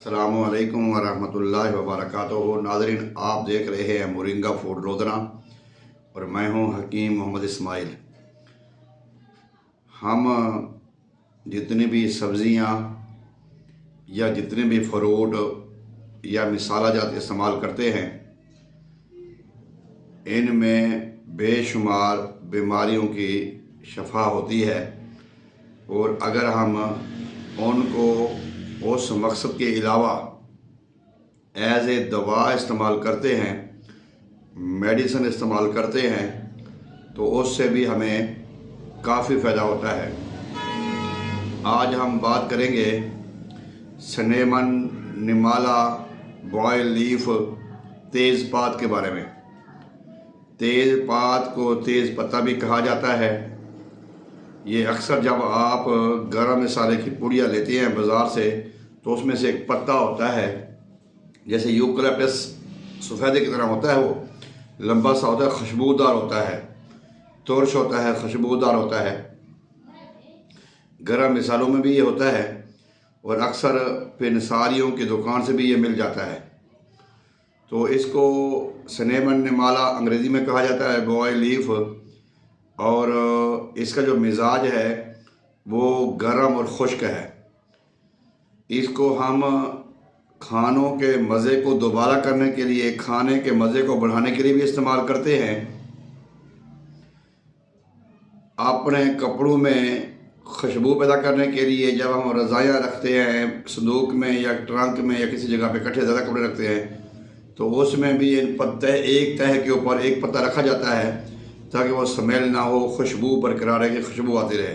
अस्सलामुअलैकुम वरहमतुल्लाहि वबरकातुहू। नाज़रीन, आप देख रहे हैं मोरिंगा फूड रोदना और मैं हूं हकीम मोहम्मद इस्माइल। हम जितनी भी सब्ज़ियां या जितने भी फ्रूट या मसाला जात इस्तेमाल करते हैं, इनमें बेशुमार बीमारियों की शफा होती है। और अगर हम उनको उस मकसद के अलावा एज ए दवा इस्तेमाल करते हैं, मेडिसिन इस्तेमाल करते हैं, तो उससे भी हमें काफ़ी फ़ायदा होता है। आज हम बात करेंगे सिनेमन, निमाला, बॉयल लीफ, तेज़पात के बारे में। तेज़पात को तेज़ पत्ता भी कहा जाता है। ये अक्सर जब आप गरम मसाले की पुड़िया लेते हैं बाज़ार से, तो उसमें से एक पत्ता होता है, जैसे यूकलिप्टस सफ़ेदे की तरह होता है, वो लंबा सा होता है, खुशबूदार होता है, तुर्श होता है, खुशबूदार होता है। गरम मसालों में भी ये होता है और अक्सर पेनसारियों की दुकान से भी ये मिल जाता है। तो इसको सिनेमन निमाला अंग्रेज़ी में कहा जाता है, बॉयल लीफ। और इसका जो मिजाज है वो गरम और खुश्क है। इसको हम खानों के मज़े को दोबारा करने के लिए, खाने के मज़े को बढ़ाने के लिए भी इस्तेमाल करते हैं। अपने कपड़ों में खुशबू पैदा करने के लिए जब हम रज़ाइयाँ रखते हैं संदूक में या ट्रंक में या किसी जगह पे इकट्ठे ज़्यादा कपड़े रखते हैं, तो उसमें भी इन पत्ते एक तह के ऊपर एक पत्ता रखा जाता है ताकि वो स्मेल ना हो, खुशबू बरकरार रहे, कि खुशबू आती रहे।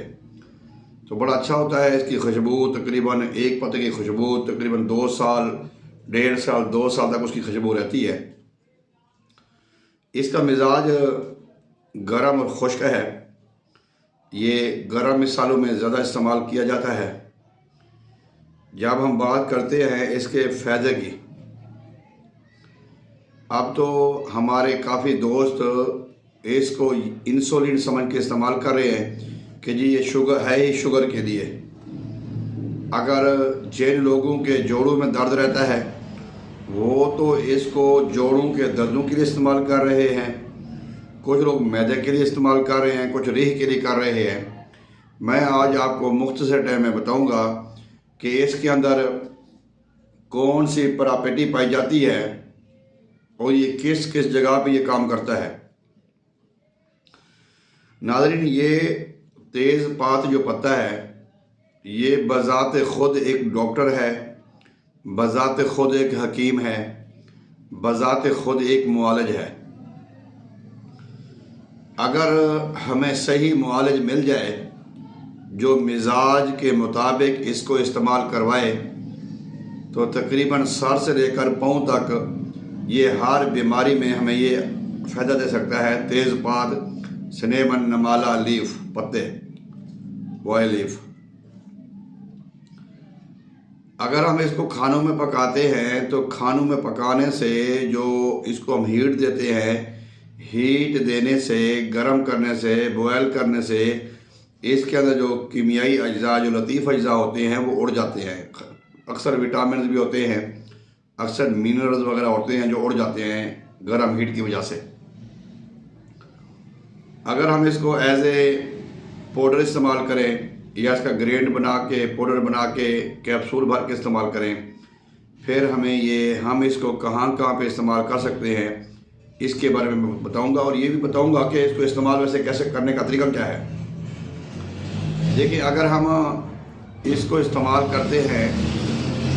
तो बड़ा अच्छा होता है इसकी खुशबू। तकरीबन एक पत्ते की खुशबू तकरीबन 2 साल, 1.5 साल, 2 साल तक उसकी खुशबू रहती है। इसका मिजाज गरम और खुश्क है। ये गरम मसालों में ज़्यादा इस्तेमाल किया जाता है। जब हम बात करते हैं इसके फ़ायदे की, अब तो हमारे काफ़ी दोस्त इसको इंसुलिन समझ के इस्तेमाल कर रहे हैं कि जी ये शुगर है ही शुगर के लिए। अगर जिन लोगों के जोड़ों में दर्द रहता है वो तो इसको जोड़ों के दर्दों के लिए इस्तेमाल कर रहे हैं, कुछ लोग मैदे के लिए इस्तेमाल कर रहे हैं, कुछ रीह के लिए कर रहे हैं। मैं आज आपको मुख्तसर टाइम में बताऊंगा कि इसके अंदर कौन सी प्रॉपर्टी पाई जाती है और ये किस किस जगह पे ये काम करता है। नाज़रीन, ये तेज़पात जो पत्ता है, ये बज़ाते ख़ुद एक डॉक्टर है, बज़ाते ख़ुद एक हकीम है, बज़ाते ख़ुद एक मुआलिज है। अगर हमें सही मुआलिज मिल जाए जो मिजाज के मुताबिक इसको इस्तेमाल करवाए, तो तकरीबन सर से लेकर पाँव तक ये हर बीमारी में हमें ये फ़ायदा दे सकता है। तेज़पात, सिनेमन, निमाला लीफ, पत्ते, बॉयल लीफ। अगर हम इसको खानों में पकाते हैं तो खानों में पकाने से जो इसको हम हीट देते हैं, हीट देने से, गर्म करने से, बॉयल करने से इसके अंदर जो कीमियाई अज्जा, जो लतीफ़ अज्जा होते हैं वो उड़ जाते हैं। अक्सर विटामिन भी होते हैं, अक्सर मिनरल्स वगैरह होते हैं जो उड़ जाते हैं गर्म हीट की वजह से। अगर हम इसको एज ए पाउडर इस्तेमाल करें या इसका ग्रेड बना के, पाउडर बना के, कैप्सूल भर के इस्तेमाल करें, फिर हम इसको कहाँ कहाँ पे इस्तेमाल कर सकते हैं इसके बारे में मैं बताऊंगा। और ये भी बताऊंगा कि इसको इस्तेमाल वैसे कैसे करने का तरीका क्या है। देखिए, अगर हम इसको इस्तेमाल करते हैं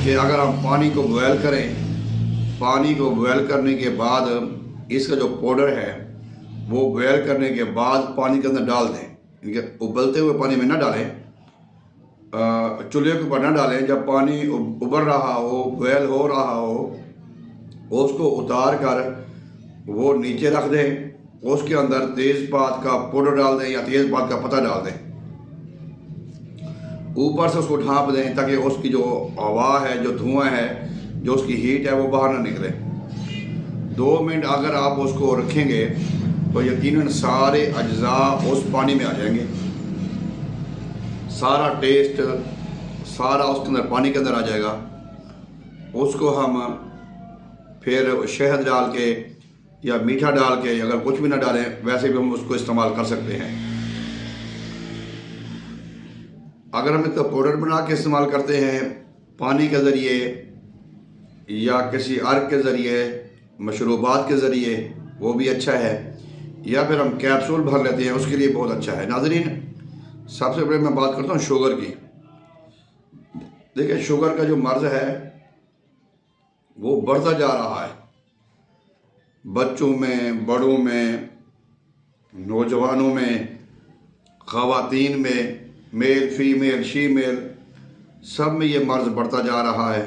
कि अगर हम पानी को बॉयल करें, पानी को बॉयल करने के बाद इसका जो पाउडर है वो बॉयल करने के बाद पानी के अंदर डाल दें। इनके उबलते हुए पानी में ना डालें, चूल्हे के ऊपर ना डालें। जब पानी उबल रहा हो, बॉयल हो रहा हो, उसको उतार कर वो नीचे रख दें। उसके अंदर तेज़पात का पाउडर डाल दें या तेज़पात का पत्ता डाल दें। ऊपर से उसको ढाँप दें ताकि उसकी जो हवा है, जो धुआं है, जो उसकी हीट है वो बाहर ना निकले। 2 मिनट अगर आप उसको रखेंगे तो यकीनन सारे अज्जा उस पानी में आ जाएंगे। सारा टेस्ट सारा उसके अंदर, पानी के अंदर आ जाएगा। उसको हम फिर शहद डाल के या मीठा डाल के, अगर कुछ भी ना डालें वैसे भी हम उसको इस्तेमाल कर सकते हैं। अगर हम इसका पाउडर बना के इस्तेमाल करते हैं पानी के ज़रिए या किसी अर्क के ज़रिए, मशरूबात के ज़रिए, वो भी अच्छा है। या फिर हम कैप्सूल भर लेते हैं, उसके लिए बहुत अच्छा है। नाज़रीन, सबसे पहले मैं बात करता हूँ शुगर की। देखिए, शुगर का जो मर्ज़ है वो बढ़ता जा रहा है, बच्चों में, बड़ों में, नौजवानों में, ख़वातीन में, मेल फीमेल शीमेल, सब में ये मर्ज़ बढ़ता जा रहा है।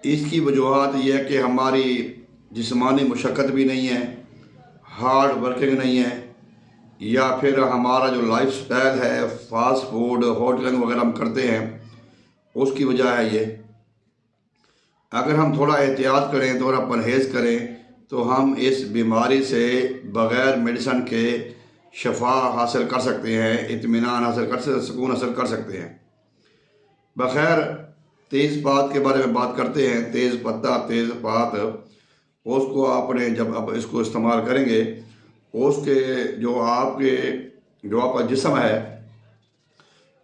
इसकी वजूहात ये है कि हमारी जिस्मानी मुशक्क़त भी नहीं है, हार्ड वर्किंग नहीं है, या फिर हमारा जो लाइफ स्टाइल है, फास्ट फूड, होटलिंग वगैरह हम करते हैं, उसकी वजह है ये। अगर हम थोड़ा एहतियात करें, थोड़ा परहेज़ करें, तो हम इस बीमारी से बग़ैर मेडिसन के शफा हासिल कर सकते हैं, इत्मीनान हासिल कर सकते, सुकून हासिल कर सकते हैं। बख़ैर तेज़पात के बारे में बात करते हैं। तेज़ पत्ता, तेज़पात, उसको आपने जब अब इसको इस्तेमाल करेंगे, उसके जो आपका जिस्म है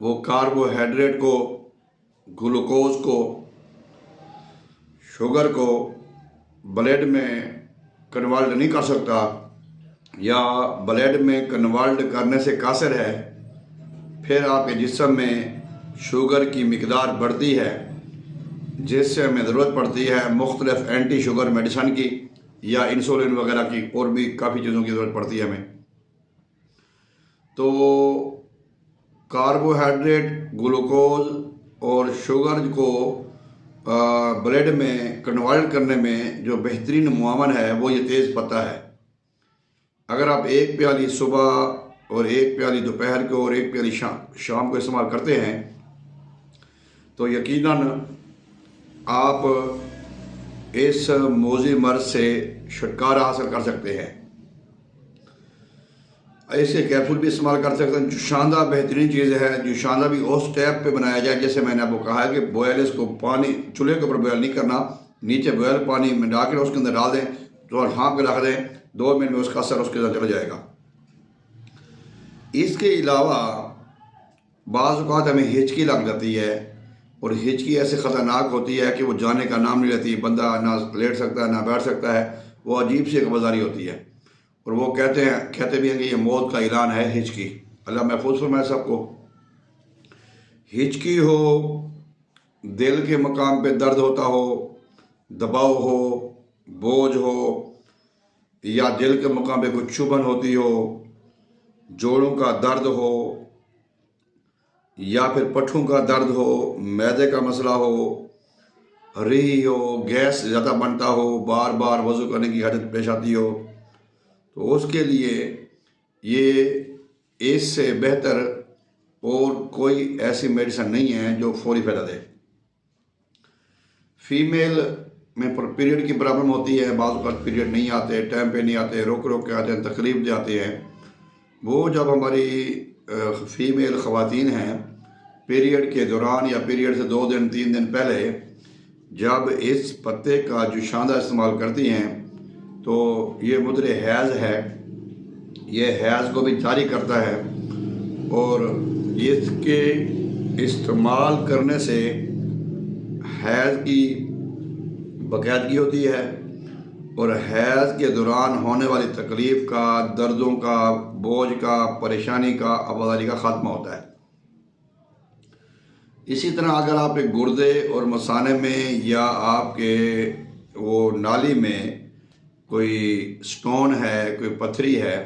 वो कार्बोहाइड्रेट को, ग्लूकोज को, शुगर को ब्लड में कन्वर्ट नहीं कर सकता, या ब्लड में कन्वर्ट करने से कासिर है, फिर आपके जिस्म में शुगर की मिकदार बढ़ती है, जिससे हमें ज़रूरत पड़ती है मुख्तलिफ एंटी शुगर मेडिसन की या इंसुलिन वगैरह की, और भी काफ़ी चीज़ों की ज़रूरत पड़ती है हमें। तो कार्बोहाइड्रेट, ग्लूकोज और शुगर को ब्लड में कन्वर्ट करने में जो बेहतरीन मुआवन है वो ये तेज़ पत्ता है। अगर आप एक प्याली सुबह और एक प्याली दोपहर को और एक प्याली शाम को इस्तेमाल करते हैं, तो यकीनन आप इस मोज़ी मर्ज़ से छुटकारा हासिल कर सकते हैं। इसके कैप्सूल भी इस्तेमाल कर सकते हैं। जुशांदा बेहतरीन चीज़ है। जुशांदा भी उस टैप पे बनाया जाए जैसे मैंने आपको कहा है कि बॉयल, इसको पानी चूल्हे के ऊपर बॉयल नहीं करना, नीचे बॉयल पानी में डाल कर उसके अंदर डाल दें, तो ढाँप के रख दें, 2 मिनट में उसका असर उसके अंदर चला जाएगा। इसके अलावा बाज़ औक़ात हमें हिचकी लग जाती है, और हिचकी ऐसे ख़तरनाक होती है कि वो जाने का नाम नहीं लेती। बंदा ना लेट सकता है, ना बैठ सकता है, वो अजीब सी एक वज़ारी होती है। और वो कहते भी हैं कि ये मौत का ऐलान है हिचकी। अल्लाह महफूज फरमाए सबको। हिचकी हो, दिल के मकाम पे दर्द होता हो, दबाव हो, बोझ हो, या दिल के मकाम पे कुछ चुभन होती हो, जोड़ों का दर्द हो, या फिर पट्ठों का दर्द हो, मैदे का मसला हो, री हो, गैस ज़्यादा बनता हो, बार बार वज़ू करने की आदत पेश आती हो, तो उसके लिए ये इससे बेहतर और कोई ऐसी मेडिसिन नहीं है जो फौरी फ़ायदा दे। फीमेल में पीरियड की प्रॉब्लम होती है, बाज़ वक़्त पीरियड नहीं आते, टाइम पे नहीं आते, रोक रोक के आते हैं, तकलीफ दे आते हैं। वो जब हमारी फ़ीमेल ख़वातीन हैं, पीरियड के दौरान या पीरियड से 2 दिन 3 दिन पहले जब इस पत्ते का जुशांदा इस्तेमाल करती हैं, तो ये मुद्रे हैज़ है, ये हैज़ को भी जारी करता है, और इसके इस्तेमाल करने से हैज़ की बाकायदगी होती है, और हैज़ के दौरान होने वाली तकलीफ़ का, दर्दों का, बोझ का, परेशानी का, आवाज़ारी का ख़ात्मा होता है। इसी तरह अगर आप एक गुर्दे और मसाने में या आपके वो नाली में कोई स्टोन है, कोई पथरी है,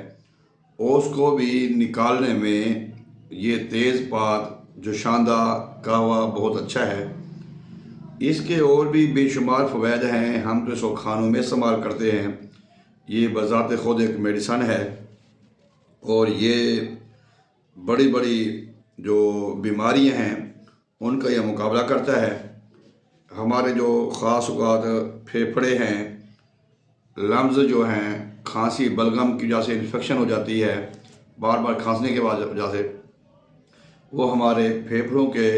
उसको भी निकालने में ये तेज़पात, जुशांदा, कहवा बहुत अच्छा है। इसके और भी बेशुमार फ़वाइद हैं, हम तो इसको खानों में इस्तेमाल करते हैं। ये बज़ात ख़ुद एक मेडिसन है, और ये बड़ी बड़ी जो बीमारियां हैं उनका यह मुकाबला करता है। हमारे जो ख़ास औक़ात फेफड़े हैं, लम्ज़ जो हैं, खांसी बलगम की वजह से इन्फेक्शन हो जाती है, बार बार खांसने के वजह से वो हमारे फेफड़ों के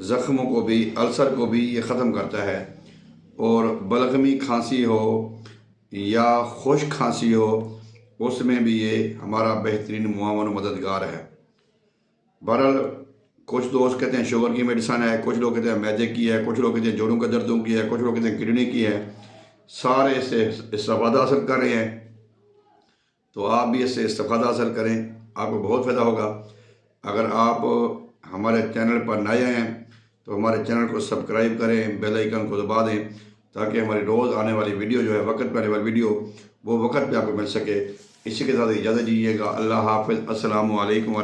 ज़ख्मों को भी, अल्सर को भी ये ख़त्म करता है। और बलगमी खांसी हो या खुश्क खांसी हो, उसमें भी ये हमारा बेहतरीन मुआवन मददगार है। बहरहाल कुछ दोस्त कहते हैं शुगर की मेडिसन है, कुछ लोग कहते हैं मैदे की है, कुछ लोग कहते हैं जोड़ों के दर्दों की है, कुछ लोग कहते हैं किडनी की है। सारे इससे इस्तेफ़ादा हासिल कर रहे हैं, तो आप भी इससे इस्तेफ़ादा हासिल करें, आपको बहुत फ़ायदा होगा। अगर आप हमारे चैनल पर नए हैं तो हमारे चैनल को सब्सक्राइब करें, बेल आइकन को दबा दें, ताकि हमारी रोज़ आने वाली वीडियो जो है, वक्त पर आने वाली वीडियो, वो वक्त पे आपको मिल सके। इसी के साथ इजाज़त दीजिएगा। अल्लाह हाफ़िज़। अस्सलामु अलैकुम।